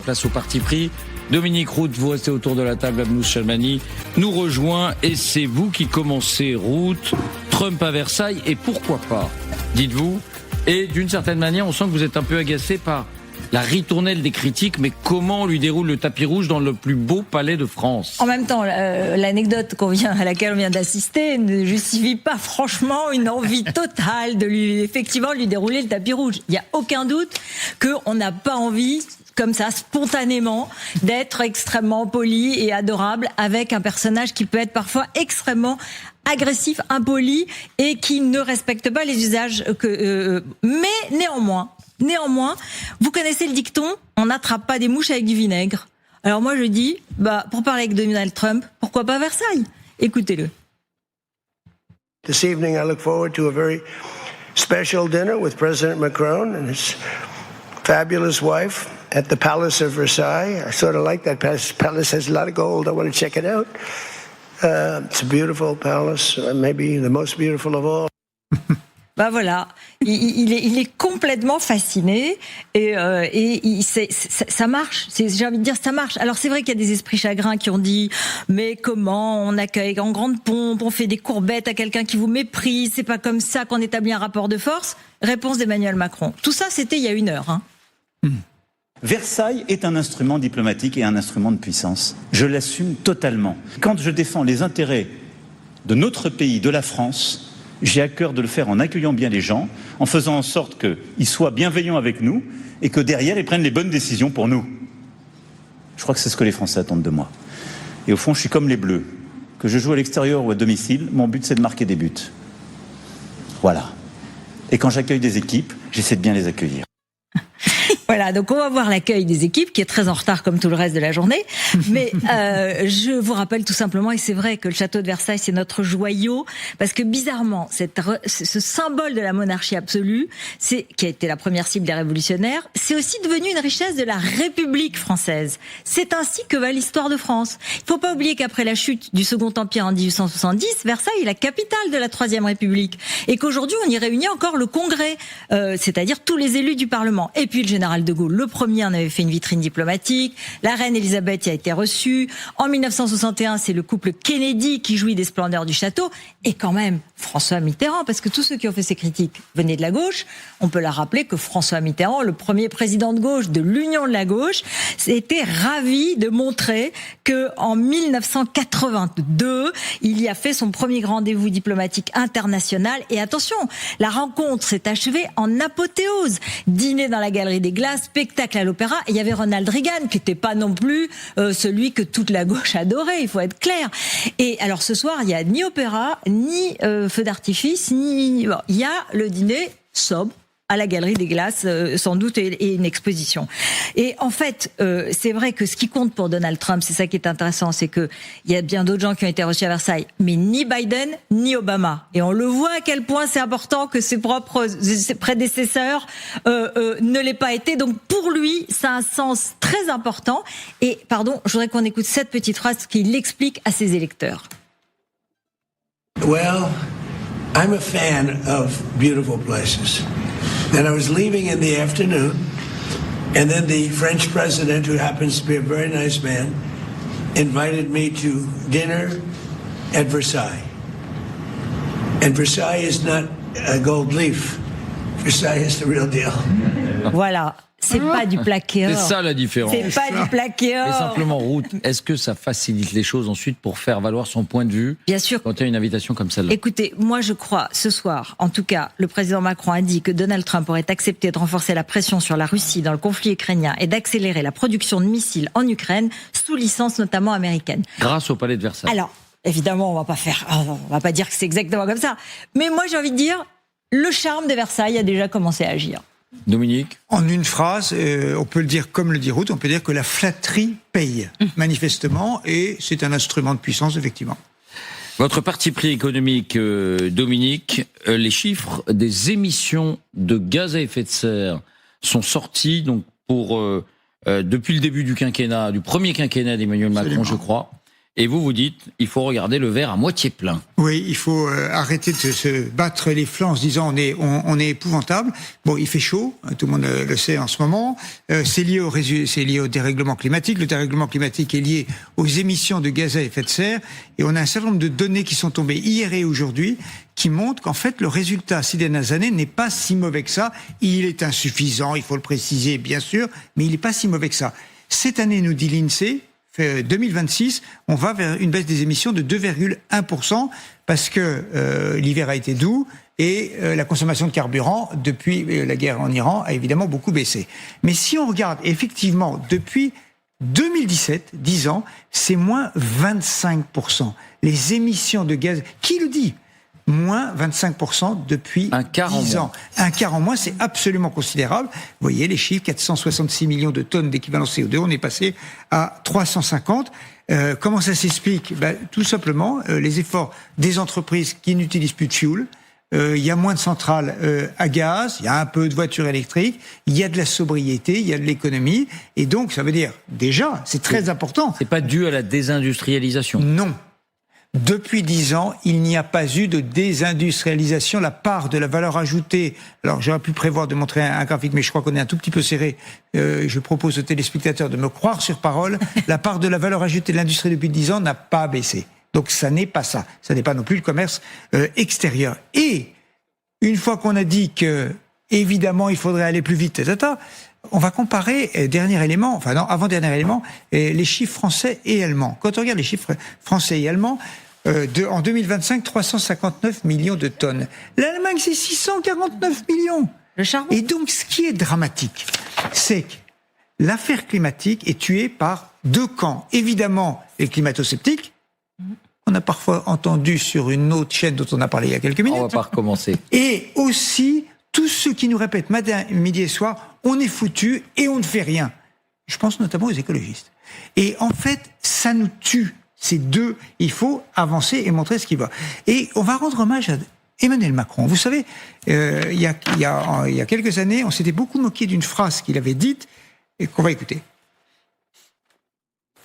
place au parti pris. Dominique Roux, vous restez autour de la table, Abnous Chalmani nous rejoint et c'est vous qui commencez Roux, Trump à Versailles et pourquoi pas, dites-vous. Et d'une certaine manière, on sent que vous êtes un peu agacé par la ritournelle des critiques, mais comment on lui déroule le tapis rouge dans le plus beau palais de France? En même temps, l'anecdote à laquelle on vient d'assister ne justifie pas franchement une envie totale de lui dérouler le tapis rouge. Il n'y a aucun doute qu'on n'a pas envie, comme ça, spontanément, d'être extrêmement poli et adorable avec un personnage qui peut être parfois extrêmement agressif, impoli et qui ne respecte pas les usages mais néanmoins, vous connaissez le dicton, on n'attrape pas des mouches avec du vinaigre. Alors moi je dis, pour parler avec Donald Trump, pourquoi pas Versailles? Écoutez-le. This evening I look forward to a very special dinner with President Macron and his fabulous wife at the Palace of Versailles. I sort of like that palace. Palace has a lot of gold. I want to check it out. It's a beautiful palace, maybe the most beautiful of all. Voilà, il est complètement fasciné et ça marche. J'ai envie de dire ça marche. Alors c'est vrai qu'il y a des esprits chagrins qui ont dit mais comment on accueille en grande pompe, on fait des courbettes à quelqu'un qui vous méprise, c'est pas comme ça qu'on établit un rapport de force. Réponse d'Emmanuel Macron. Tout ça c'était il y a 1 heure. Versailles est un instrument diplomatique et un instrument de puissance. Je l'assume totalement. Quand je défends les intérêts de notre pays, de la France, j'ai à cœur de le faire en accueillant bien les gens, en faisant en sorte qu'ils soient bienveillants avec nous et que derrière, ils prennent les bonnes décisions pour nous. Je crois que c'est ce que les Français attendent de moi. Et au fond, je suis comme les Bleus. Que je joue à l'extérieur ou à domicile, mon but, c'est de marquer des buts. Voilà. Et quand j'accueille des équipes, j'essaie de bien les accueillir. Voilà, donc on va voir l'accueil des équipes qui est très en retard comme tout le reste de la journée. Mais je vous rappelle tout simplement, et c'est vrai que le château de Versailles c'est notre joyau, parce que bizarrement, ce symbole de la monarchie absolue, qui a été la première cible des révolutionnaires, c'est aussi devenu une richesse de la République française. C'est ainsi que va l'histoire de France. Il faut pas oublier qu'après la chute du Second Empire en 1870, Versailles est la capitale de la Troisième République, et qu'aujourd'hui on y réunit encore le Congrès, c'est-à-dire tous les élus du Parlement. Et puis le général de Gaulle, le premier, en avait fait une vitrine diplomatique. La reine Elisabeth y a été reçue. En 1961, c'est le couple Kennedy qui jouit des splendeurs du château. Et quand même, François Mitterrand, parce que tous ceux qui ont fait ces critiques venaient de la gauche. On peut leur rappeler que François Mitterrand, le premier président de gauche de l'Union de la gauche, était ravi de montrer que en 1982, il y a fait son premier rendez-vous diplomatique international. Et attention, la rencontre s'est achevée en apothéose. Dîner dans la Galerie des Glaces, spectacle à l'Opéra, et il y avait Ronald Reagan qui n'était pas non plus celui que toute la gauche adorait, il faut être clair. Et alors ce soir, il n'y a ni opéra, ni feu d'artifice, il y a le dîner sobre à la Galerie des Glaces, sans doute, et une exposition. Et en fait, c'est vrai que ce qui compte pour Donald Trump, c'est ça qui est intéressant, c'est que il y a bien d'autres gens qui ont été reçus à Versailles, mais ni Biden, ni Obama. Et on le voit à quel point c'est important que ses prédécesseurs ne l'aient pas été. Donc pour lui, ça a un sens très important. Et pardon, je voudrais qu'on écoute cette petite phrase qu'il explique à ses électeurs. Well, I'm a fan of beautiful places. And I was leaving in the afternoon, and then the French president, who happens to be a very nice man, invited me to dinner at Versailles. And Versailles is not a gold leaf. Versailles is the real deal. Voilà. C'est pas du plaqué or. C'est ça la différence. C'est pas du plaqué or. Mais simplement, Roux, est-ce que ça facilite les choses ensuite pour faire valoir son point de vue? Bien sûr. Quand il y a une invitation comme celle-là. Écoutez, moi je crois, ce soir, en tout cas, le président Macron a dit que Donald Trump aurait accepté de renforcer la pression sur la Russie dans le conflit ukrainien et d'accélérer la production de missiles en Ukraine, sous licence notamment américaine. Grâce au palais de Versailles. Alors, évidemment, on va pas dire que c'est exactement comme ça. Mais moi j'ai envie de dire, le charme de Versailles a déjà commencé à agir. Dominique? En une phrase, on peut le dire comme le dit Roux, on peut dire que la flatterie paye, manifestement, et c'est un instrument de puissance, effectivement. Votre parti pris économique, Dominique, les chiffres des émissions de gaz à effet de serre sont sortis donc depuis le début du quinquennat, du premier quinquennat d'Emmanuel Macron, je crois. Et vous dites, il faut regarder le verre à moitié plein. Oui, il faut arrêter de se battre les flancs en se disant on est épouvantable. Bon, il fait chaud, tout le monde le sait en ce moment. C'est lié au dérèglement climatique. Le dérèglement climatique est lié aux émissions de gaz à effet de serre. Et on a un certain nombre de données qui sont tombées hier et aujourd'hui qui montrent qu'en fait, le résultat ces dernières années n'est pas si mauvais que ça. Il est insuffisant, il faut le préciser, bien sûr, mais il n'est pas si mauvais que ça. Cette année, nous dit l'INSEE, 2026, on va vers une baisse des émissions de 2,1% parce que l'hiver a été doux et la consommation de carburant depuis la guerre en Iran a évidemment beaucoup baissé. Mais si on regarde effectivement depuis 2017, 10 ans, c'est moins 25%. Les émissions de gaz, qui le dit ? Moins 25% depuis 10 ans. Un quart en moins, c'est absolument considérable. Vous voyez les chiffres, 466 millions de tonnes d'équivalent CO2, on est passé à 350. Comment ça s'explique ? Tout simplement, les efforts des entreprises qui n'utilisent plus de fioul. Il y a moins de centrales à gaz, il y a un peu de voitures électriques, il y a de la sobriété, il y a de l'économie. Et donc, ça veut dire, déjà, c'est très important. C'est pas dû à la désindustrialisation ? Non. Depuis 10 ans, il n'y a pas eu de désindustrialisation. La part de la valeur ajoutée, alors j'aurais pu prévoir de montrer un graphique, mais je crois qu'on est un tout petit peu serré. Je propose aux téléspectateurs de me croire sur parole. La part de la valeur ajoutée de l'industrie depuis 10 ans n'a pas baissé. Donc ça n'est pas ça. Ça n'est pas non plus le commerce extérieur. Et une fois qu'on a dit que, évidemment, il faudrait aller plus vite, on va comparer, avant-dernier élément, les chiffres français et allemands. Quand on regarde les chiffres français et allemands, en 2025, 359 millions de tonnes. L'Allemagne, c'est 649 millions. Le charbon. Et donc, ce qui est dramatique, c'est que l'affaire climatique est tuée par deux camps. Évidemment, les climato-sceptiques. On a parfois entendu sur une autre chaîne dont on a parlé il y a quelques minutes. On va pas recommencer. Et aussi, tous ceux qui nous répètent matin, midi et soir, on est foutus et on ne fait rien. Je pense notamment aux écologistes. Et en fait, ça nous tue. Ces deux, il faut avancer et montrer ce qui va. Et on va rendre hommage à Emmanuel Macron. Vous savez, il y a quelques années, on s'était beaucoup moqué d'une phrase qu'il avait dite et qu'on va écouter.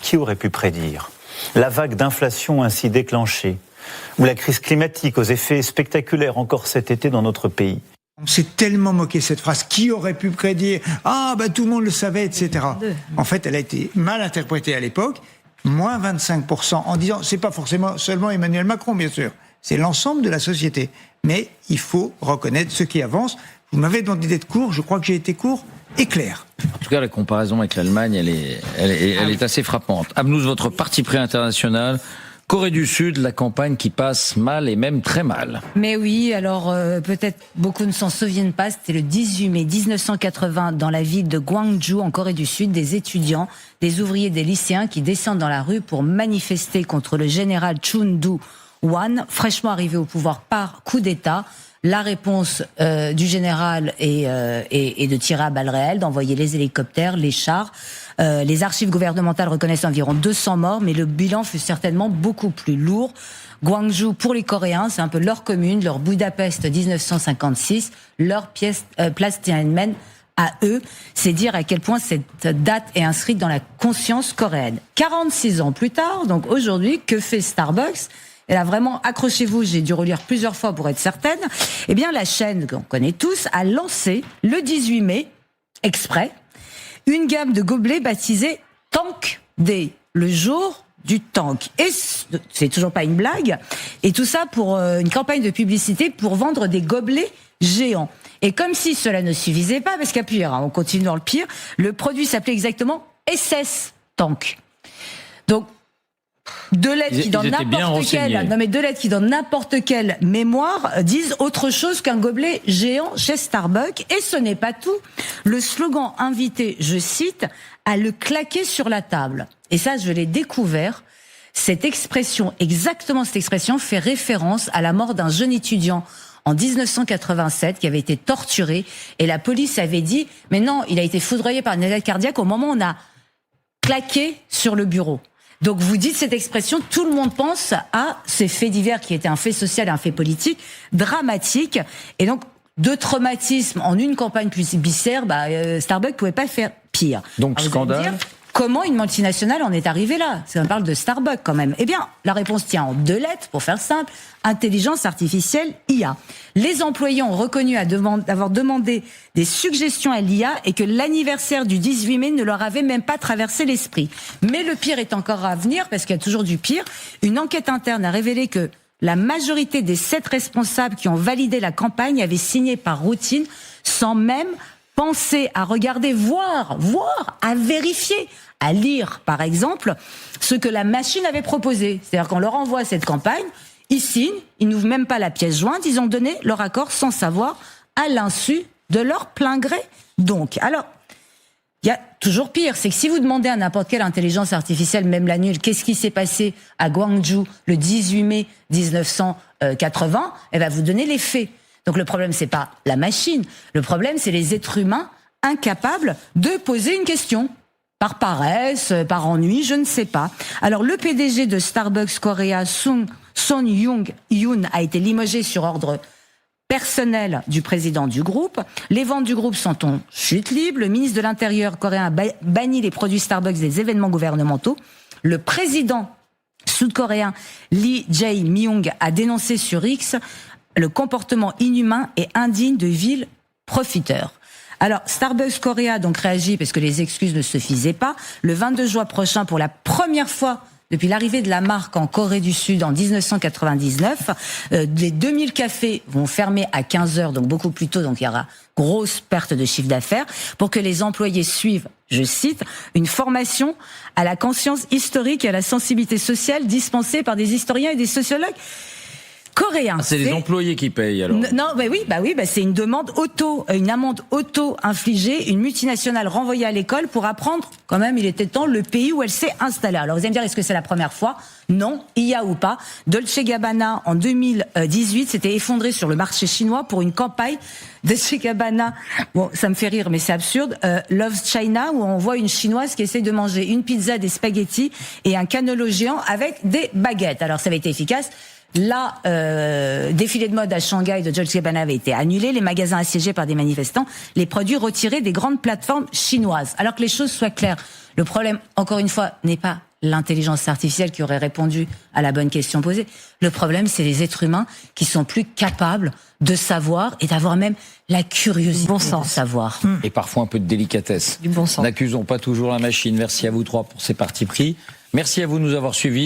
Qui aurait pu prédire la vague d'inflation ainsi déclenchée, ou la crise climatique aux effets spectaculaires encore cet été dans notre pays ? On s'est tellement moqué de cette phrase. Qui aurait pu prédire ? Tout le monde le savait, etc. En fait, elle a été mal interprétée à l'époque. Moins 25% en disant, c'est pas forcément seulement Emmanuel Macron, bien sûr. C'est l'ensemble de la société. Mais il faut reconnaître ceux qui avancent. Vous m'avez demandé d'être court. Je crois que j'ai été court et clair. En tout cas, la comparaison avec l'Allemagne, elle est assez frappante. Abnouz, votre parti pris international. Corée du Sud, la campagne qui passe mal et même très mal. Mais oui, alors peut-être beaucoup ne s'en souviennent pas, c'était le 18 mai 1980 dans la ville de Gwangju en Corée du Sud, des étudiants, des ouvriers, des lycéens qui descendent dans la rue pour manifester contre le général Chun Do-hwan, fraîchement arrivé au pouvoir par coup d'État. La réponse du général est de tirer à balles réelles, d'envoyer les hélicoptères, les chars. Les archives gouvernementales reconnaissent environ 200 morts, mais le bilan fut certainement beaucoup plus lourd. Gwangju, pour les Coréens, c'est un peu leur commune, leur Budapest 1956, leur place Tiananmen à eux. C'est dire à quel point cette date est inscrite dans la conscience coréenne. 46 ans plus tard, donc aujourd'hui, que fait Starbucks ? Et là, vraiment, accrochez-vous, j'ai dû relire plusieurs fois pour être certaine. Eh bien, la chaîne qu'on connaît tous a lancé, le 18 mai, exprès, une gamme de gobelets baptisée Tank Day, le jour du tank. Et c'est toujours pas une blague. Et tout ça pour une campagne de publicité pour vendre des gobelets géants. Et comme si cela ne suffisait pas, parce qu'à pire, on continue dans le pire, le produit s'appelait exactement SS Tank. Donc, deux lettres qui dans n'importe quelle mémoire disent autre chose qu'un gobelet géant chez Starbucks. Et ce n'est pas tout. Le slogan invité, je cite, à le claquer sur la table. Et ça, je l'ai découvert. Exactement cette expression fait référence à la mort d'un jeune étudiant en 1987 qui avait été torturé. Et la police avait dit, mais non, il a été foudroyé par une attaque cardiaque au moment où on a claqué sur le bureau. Donc vous dites cette expression, tout le monde pense à ces faits divers qui étaient un fait social et un fait politique dramatique. Et donc, deux traumatismes en une campagne publicitaire, Starbucks pouvait pas faire pire. Donc alors, scandale. Comment une multinationale en est arrivée là? On parle de Starbucks quand même. Eh bien, la réponse tient en 2 lettres, pour faire simple. Intelligence artificielle, IA. Les employés ont reconnu avoir demandé des suggestions à l'IA et que l'anniversaire du 18 mai ne leur avait même pas traversé l'esprit. Mais le pire est encore à venir, parce qu'il y a toujours du pire. Une enquête interne a révélé que la majorité des 7 responsables qui ont validé la campagne avaient signé par routine, sans même penser à regarder, voir, à vérifier, à lire, par exemple, ce que la machine avait proposé. C'est-à-dire qu'on leur envoie cette campagne, ils signent, ils n'ouvrent même pas la pièce jointe, ils ont donné leur accord sans savoir, à l'insu de leur plein gré. Donc, alors, il y a toujours pire, c'est que si vous demandez à n'importe quelle intelligence artificielle, même la nulle, qu'est-ce qui s'est passé à Gwangju le 18 mai 1980, elle va vous donner les faits. Donc le problème, c'est pas la machine. Le problème, c'est les êtres humains incapables de poser une question. Par paresse, par ennui, je ne sais pas. Alors le PDG de Starbucks Korea, Son Young-yoon, a été limogé sur ordre personnel du président du groupe. Les ventes du groupe sont en chute libre. Le ministre de l'Intérieur coréen a banni les produits Starbucks des événements gouvernementaux. Le président sud-coréen Lee Jae-myung a dénoncé sur X le comportement inhumain et indigne de vil profiteurs. Alors, Starbucks Korea donc réagit parce que les excuses ne suffisaient pas. Le 22 juin prochain, pour la première fois depuis l'arrivée de la marque en Corée du Sud en 1999, les 2000 cafés vont fermer à 15h, donc beaucoup plus tôt, donc il y aura grosse perte de chiffre d'affaires, pour que les employés suivent, je cite, une formation à la conscience historique et à la sensibilité sociale dispensée par des historiens et des sociologues coréens. C'est les employés qui payent alors. Non, c'est une amende auto-infligée, une multinationale renvoyée à l'école pour apprendre, quand même, il était temps, le pays où elle s'est installée. Alors vous allez me dire, est-ce que c'est la première fois? Non, IA ou pas. Dolce & Gabbana, en 2018, s'était effondré sur le marché chinois pour une campagne Dolce & Gabbana. Bon, ça me fait rire, mais c'est absurde. Love China, où on voit une chinoise qui essaie de manger une pizza, des spaghettis et un cannelot géant avec des baguettes. Alors ça avait été efficace. Défilé de mode à Shanghai de Dolce & Gabbana avait été annulé, les magasins assiégés par des manifestants, les produits retirés des grandes plateformes chinoises. Alors que les choses soient claires, le problème, encore une fois, n'est pas l'intelligence artificielle qui aurait répondu à la bonne question posée. Le problème, c'est les êtres humains qui sont plus capables de savoir et d'avoir même la curiosité de savoir. Et parfois un peu de délicatesse. Du bon sens. N'accusons pas toujours la machine. Merci à vous 3 pour ces partis pris. Merci à vous de nous avoir suivis.